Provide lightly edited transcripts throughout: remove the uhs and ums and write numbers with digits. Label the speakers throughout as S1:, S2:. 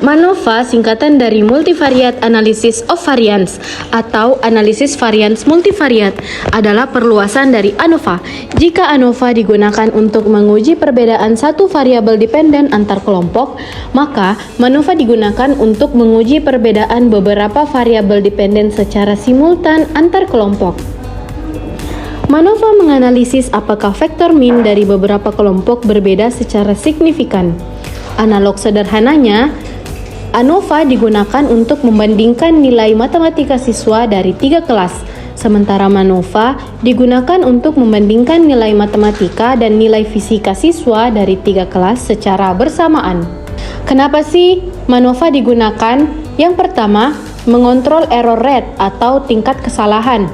S1: MANOVA singkatan dari Multivariate Analysis of Variance atau analisis varians multivariat adalah perluasan dari ANOVA. Jika ANOVA digunakan untuk menguji perbedaan satu variabel dependen antar kelompok, maka MANOVA digunakan untuk menguji perbedaan beberapa variabel dependen secara simultan antar kelompok. MANOVA menganalisis apakah vektor min dari beberapa kelompok berbeda secara signifikan. Analog sederhananya, ANOVA digunakan untuk membandingkan nilai matematika siswa dari 3 kelas, sementara MANOVA digunakan untuk membandingkan nilai matematika dan nilai fisika siswa dari 3 kelas secara bersamaan. Kenapa sih MANOVA digunakan? Yang pertama, mengontrol error rate atau tingkat kesalahan.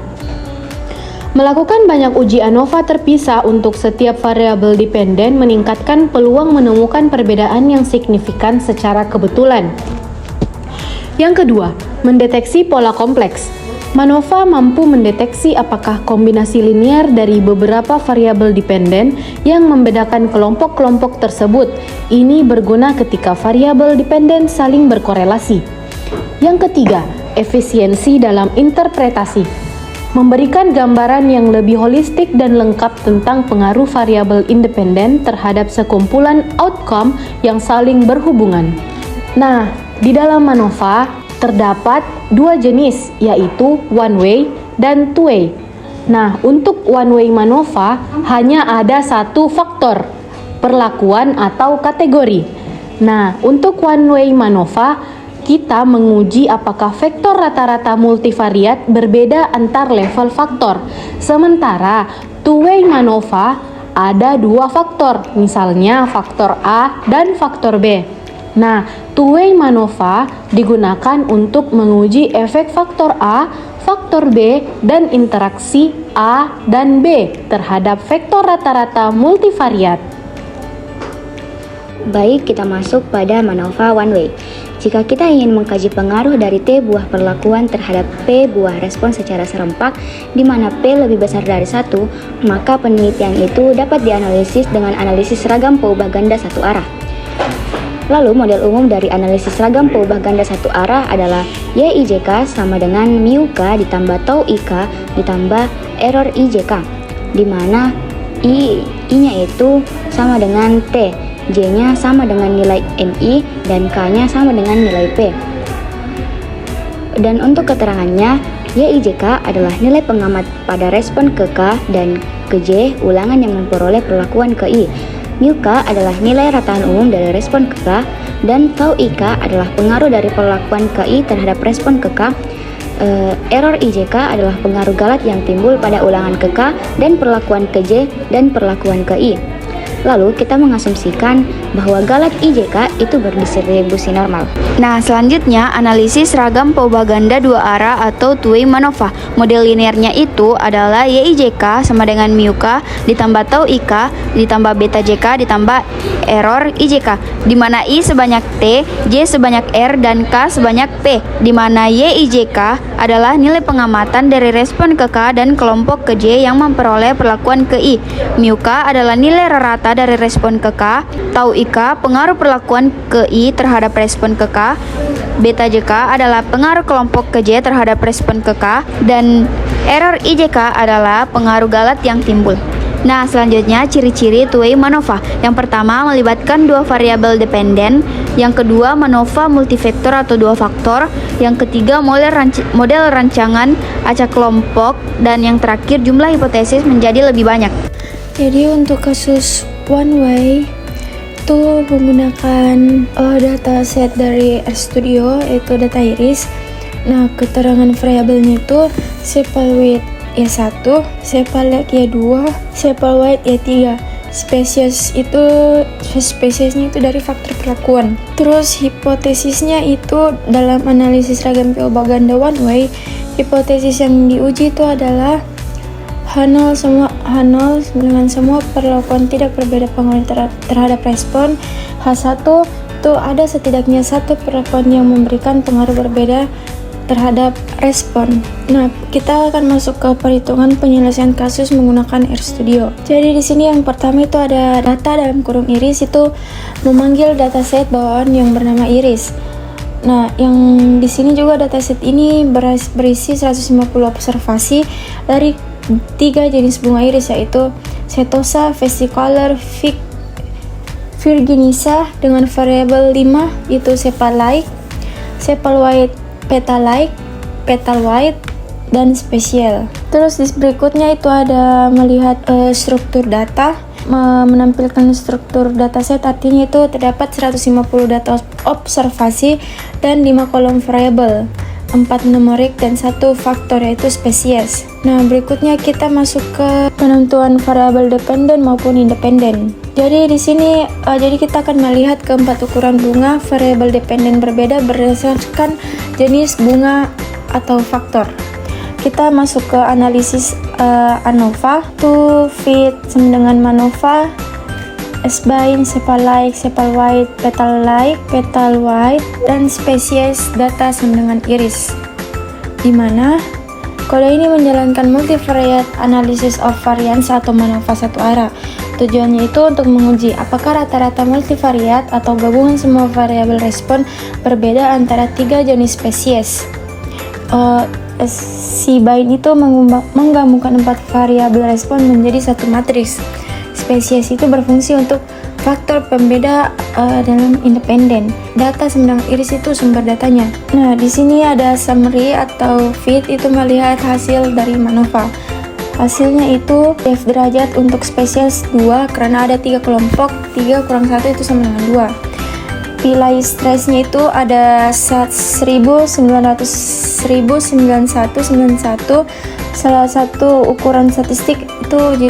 S1: Melakukan banyak uji ANOVA terpisah untuk setiap variabel dependen meningkatkan peluang menemukan perbedaan yang signifikan secara kebetulan. Yang kedua, mendeteksi pola kompleks. MANOVA mampu mendeteksi apakah kombinasi linear dari beberapa variabel dependen yang membedakan kelompok-kelompok tersebut. Ini berguna ketika variabel dependen saling berkorelasi. Yang ketiga, efisiensi dalam interpretasi. Memberikan gambaran yang lebih holistik dan lengkap tentang pengaruh variabel independen terhadap sekumpulan outcome yang saling berhubungan. Nah, di dalam MANOVA terdapat 2 jenis, yaitu one way dan two way. Nah, untuk one way MANOVA hanya ada satu faktor, perlakuan atau kategori. Nah, untuk one way MANOVA kita menguji apakah vektor rata-rata multivariat berbeda antar level faktor. Sementara two-way MANOVA ada 2 faktor, misalnya faktor A dan faktor B. Nah, two-way MANOVA digunakan untuk menguji efek faktor A, faktor B, dan interaksi A dan B terhadap vektor rata-rata multivariat.
S2: Baik, kita masuk pada MANOVA one way. Jika kita ingin mengkaji pengaruh dari T buah perlakuan terhadap P buah respon secara serempak, di mana P lebih besar dari 1, maka penelitian itu dapat dianalisis dengan analisis ragam peubah ganda satu arah. Lalu, model umum dari analisis ragam peubah ganda satu arah adalah YIJK sama dengan μK ditambah tau IK ditambah error IJK, di mana I-nya itu sama dengan T, J-nya sama dengan nilai MI, dan K-nya sama dengan nilai P. Dan untuk keterangannya, YIJK adalah nilai pengamat pada respon ke K dan ke J ulangan yang memperoleh perlakuan ke I. μK adalah nilai rataan umum dari respon ke K, dan tau IK adalah pengaruh dari perlakuan ke I terhadap respon ke K. Error IJK adalah pengaruh galat yang timbul pada ulangan ke K dan perlakuan ke J dan perlakuan ke I. Lalu kita mengasumsikan bahwa galat IJK itu berdistribusi normal. Nah, selanjutnya analisis ragam peubah ganda 2 arah atau two-way MANOVA. Model linearnya itu adalah YIJK sama dengan μK ditambah tau IK ditambah beta JK ditambah error IJK, di mana I sebanyak T, J sebanyak R, dan K sebanyak P, di mana YIJK adalah nilai pengamatan dari respon ke K dan kelompok ke J yang memperoleh perlakuan ke I. μK adalah nilai rata dari respon ke K, tau IK pengaruh perlakuan ke I terhadap respon ke K, beta JK adalah pengaruh kelompok ke J terhadap respon ke K, dan error IJK adalah pengaruh galat yang timbul. Nah, selanjutnya ciri-ciri two-way MANOVA. Yang pertama, melibatkan 2 variabel dependen. Yang kedua, MANOVA multivektor atau 2 faktor. Yang ketiga, model rancangan acak kelompok. Dan yang terakhir, jumlah hipotesis menjadi lebih banyak.
S3: Jadi untuk kasus one way itu menggunakan data set dari RStudio, yaitu data iris. Nah, keterangan variabelnya itu sepal width Y1, sepal length Y2, sepal wide Y3. Spesiesnya itu dari faktor perlakuan. Terus hipotesisnya itu dalam analisis ragam peubah ganda one way, hipotesis yang diuji itu adalah H0 dengan semua perlakuan tidak berbeda pengaruh terhadap respon. H1 itu ada setidaknya satu perlakuan yang memberikan pengaruh berbeda terhadap respon. Nah, kita akan masuk ke perhitungan penyelesaian kasus menggunakan RStudio. Jadi di sini yang pertama itu ada data dalam kurung iris, itu memanggil dataset bawaan yang bernama iris. Nah, yang di sini juga dataset ini berisi 150 observasi dari 3 jenis bunga iris, yaitu Setosa, Versicolor, Virginissa dengan variabel 5 yaitu sepal-like, sepal white, petal white, dan spesial. Terus di berikutnya itu ada melihat struktur data, menampilkan struktur dataset, artinya itu terdapat 150 data observasi dan 5 kolom variabel, 4 numerik dan 1 faktor yaitu spesies. Nah, berikutnya kita masuk ke penentuan variabel dependen maupun independen. Jadi di sini jadi kita akan melihat keempat ukuran bunga variabel dependen berbeda berdasarkan jenis bunga atau faktor. Kita masuk ke analisis ANOVA, to fit sama dengan MANOVA, S-bind, sepal-like, sepal-white, petal-like, petal-white, dan spesies data sama dengan iris. Di mana kode ini menjalankan multivariate analysis of variance atau MANOVA satu arah. Tujuannya itu untuk menguji apakah rata-rata multivariat atau gabungan semua variabel respon berbeda antara 3 jenis spesies. Si bind itu menggabungkan 4 variabel respon menjadi satu matriks. Spesies itu berfungsi untuk faktor pembeda dalam independen. Data sama dengan iris itu sumber datanya. Nah, di sini ada summary atau fit itu melihat hasil dari MANOVA. Hasilnya itu F derajat untuk spesies 2 karena ada 3 kelompok, 3 kurang 1 itu sama dengan 2. Nilai stresnya itu ada 1991 salah satu ukuran statistik uji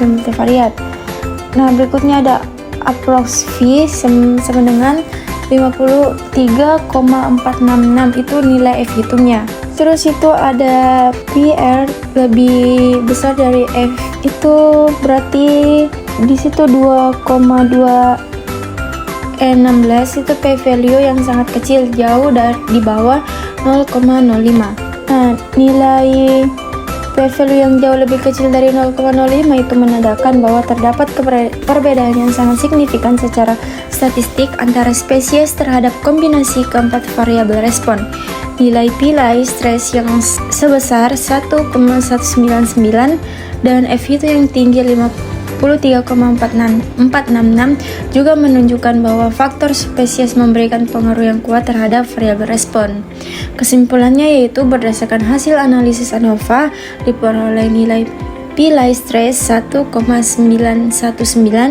S3: multivariat. Nah, berikutnya ada approx V sama dengan 53,466 itu nilai F hitungnya. Terus itu ada PR lebih besar dari F, itu berarti di situ 2,216 itu P value yang sangat kecil, jauh di bawah 0,05. Nah, nilai P value yang jauh lebih kecil dari 0,05 itu menandakan bahwa terdapat perbedaan yang sangat signifikan secara statistik antara spesies terhadap kombinasi keempat variabel respon. Nilai P-lie stress yang sebesar 1,199 dan F itu yang tinggi 53,466 juga menunjukkan bahwa faktor spesies memberikan pengaruh yang kuat terhadap variabel respon. Kesimpulannya yaitu berdasarkan hasil analisis ANOVA diperoleh nilai P-lie stress 1,919,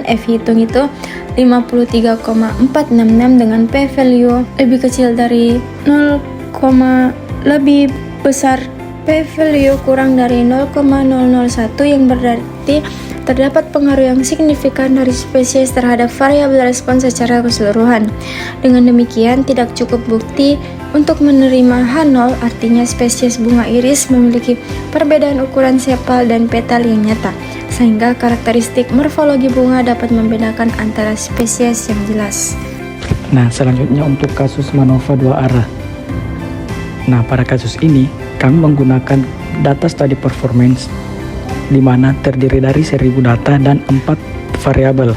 S3: F hitung itu 53,466 dengan P value lebih kecil dari 0, lebih besar P value kurang dari 0,001 yang berarti terdapat pengaruh yang signifikan dari spesies terhadap variabel respon secara keseluruhan. Dengan demikian, tidak cukup bukti untuk menerima H0, artinya spesies bunga iris memiliki perbedaan ukuran sepal dan petal yang nyata, sehingga karakteristik morfologi bunga dapat membedakan antara spesies yang jelas.
S4: Nah, selanjutnya untuk kasus MANOVA 2 arah. Nah, pada kasus ini, kami menggunakan data study performance di mana terdiri dari 1000 data dan 4 variabel,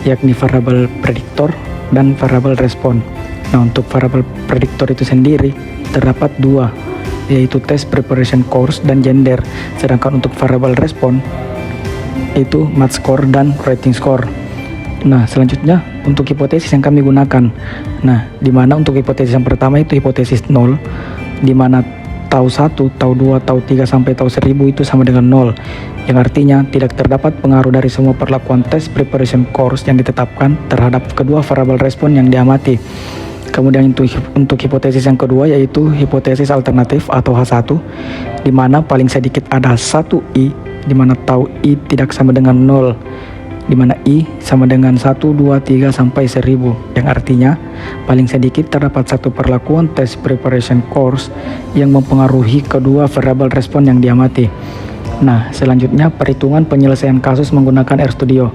S4: yakni variabel prediktor dan variabel respon. Nah, untuk variabel prediktor itu sendiri terdapat 2, yaitu test preparation course dan gender, sedangkan untuk variabel respon itu math score dan rating score. Nah, selanjutnya untuk hipotesis yang kami gunakan. Nah, di mana untuk hipotesis yang pertama itu hipotesis 0, di mana tau 1, tau 2, tau 3 sampai tau 1000 itu sama dengan 0, yang artinya tidak terdapat pengaruh dari semua perlakuan test preparation course yang ditetapkan terhadap kedua variabel respon yang diamati. Kemudian untuk hipotesis yang kedua yaitu hipotesis alternatif atau H1, di mana paling sedikit ada 1i, di mana tau i tidak sama dengan 0, di mana i sama dengan 1, 2, 3 sampai 1000, yang artinya paling sedikit terdapat satu perlakuan test preparation course yang mempengaruhi kedua variabel respon yang diamati. Nah, selanjutnya perhitungan penyelesaian kasus menggunakan RStudio.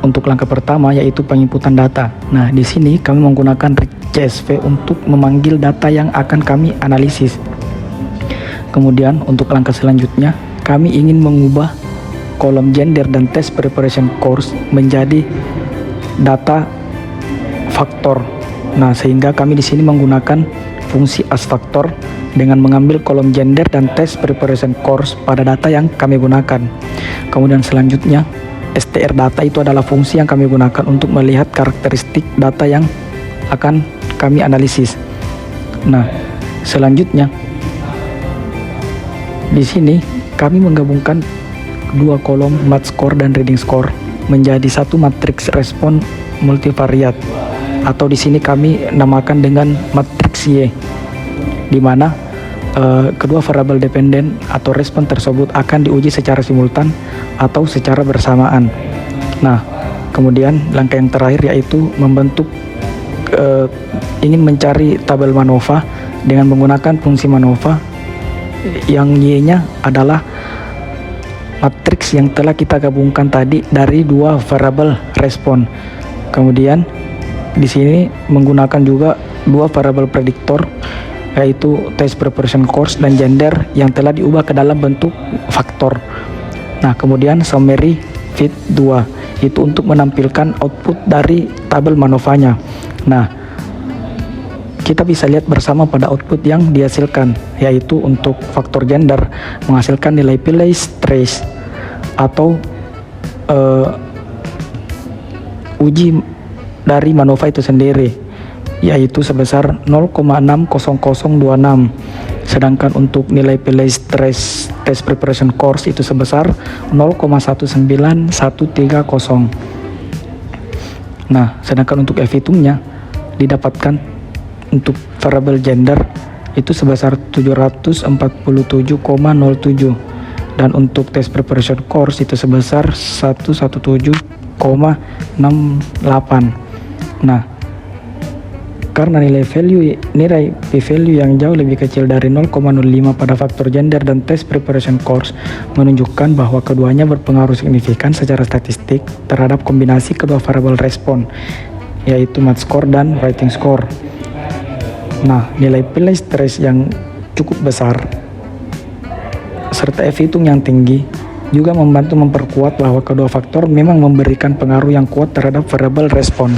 S4: Untuk langkah pertama yaitu penginputan data. Nah, di sini kami menggunakan CSV untuk memanggil data yang akan kami analisis. Kemudian untuk langkah selanjutnya, kami ingin mengubah kolom gender dan test preparation course menjadi data faktor Nah, sehingga kami di sini menggunakan fungsi as factor dengan mengambil kolom gender dan test preparation course pada data yang kami gunakan. Kemudian selanjutnya, str data itu adalah fungsi yang kami gunakan untuk melihat karakteristik data yang akan kami analisis. Nah, selanjutnya di sini kami menggabungkan dua kolom math score dan reading score menjadi satu matriks respon multivariat, atau di sini kami namakan dengan matriks Y, di mana kedua variabel dependen atau respon tersebut akan diuji secara simultan atau secara bersamaan. Nah, kemudian langkah yang terakhir yaitu membentuk ingin mencari tabel MANOVA dengan menggunakan fungsi MANOVA yang Y-nya adalah matriks yang telah kita gabungkan tadi dari dua variabel respon. Kemudian di sini menggunakan juga dua variabel prediktor, yaitu test preparation course dan gender yang telah diubah ke dalam bentuk faktor. Nah, kemudian summary fit 2 itu untuk menampilkan output dari tabel MANOVA-nya. Nah, kita bisa lihat bersama pada output yang dihasilkan, yaitu untuk faktor gender menghasilkan nilai Pillay trace atau uji dari MANOVA itu sendiri, yaitu sebesar 0,60026, sedangkan untuk nilai Pillay trace test preparation course itu sebesar 0,19130. Nah, sedangkan untuk F hitungnya didapatkan untuk variabel gender itu sebesar 747,07, dan untuk test preparation course itu sebesar 117,68. Nah, karena nilai p-value yang jauh lebih kecil dari 0,05 pada faktor gender dan test preparation course menunjukkan bahwa keduanya berpengaruh signifikan secara statistik terhadap kombinasi kedua variabel respon, yaitu math score dan writing score. Nah, nilai Pillay trace yang cukup besar serta F hitung yang tinggi juga membantu memperkuat bahwa kedua faktor memang memberikan pengaruh yang kuat terhadap variabel respon.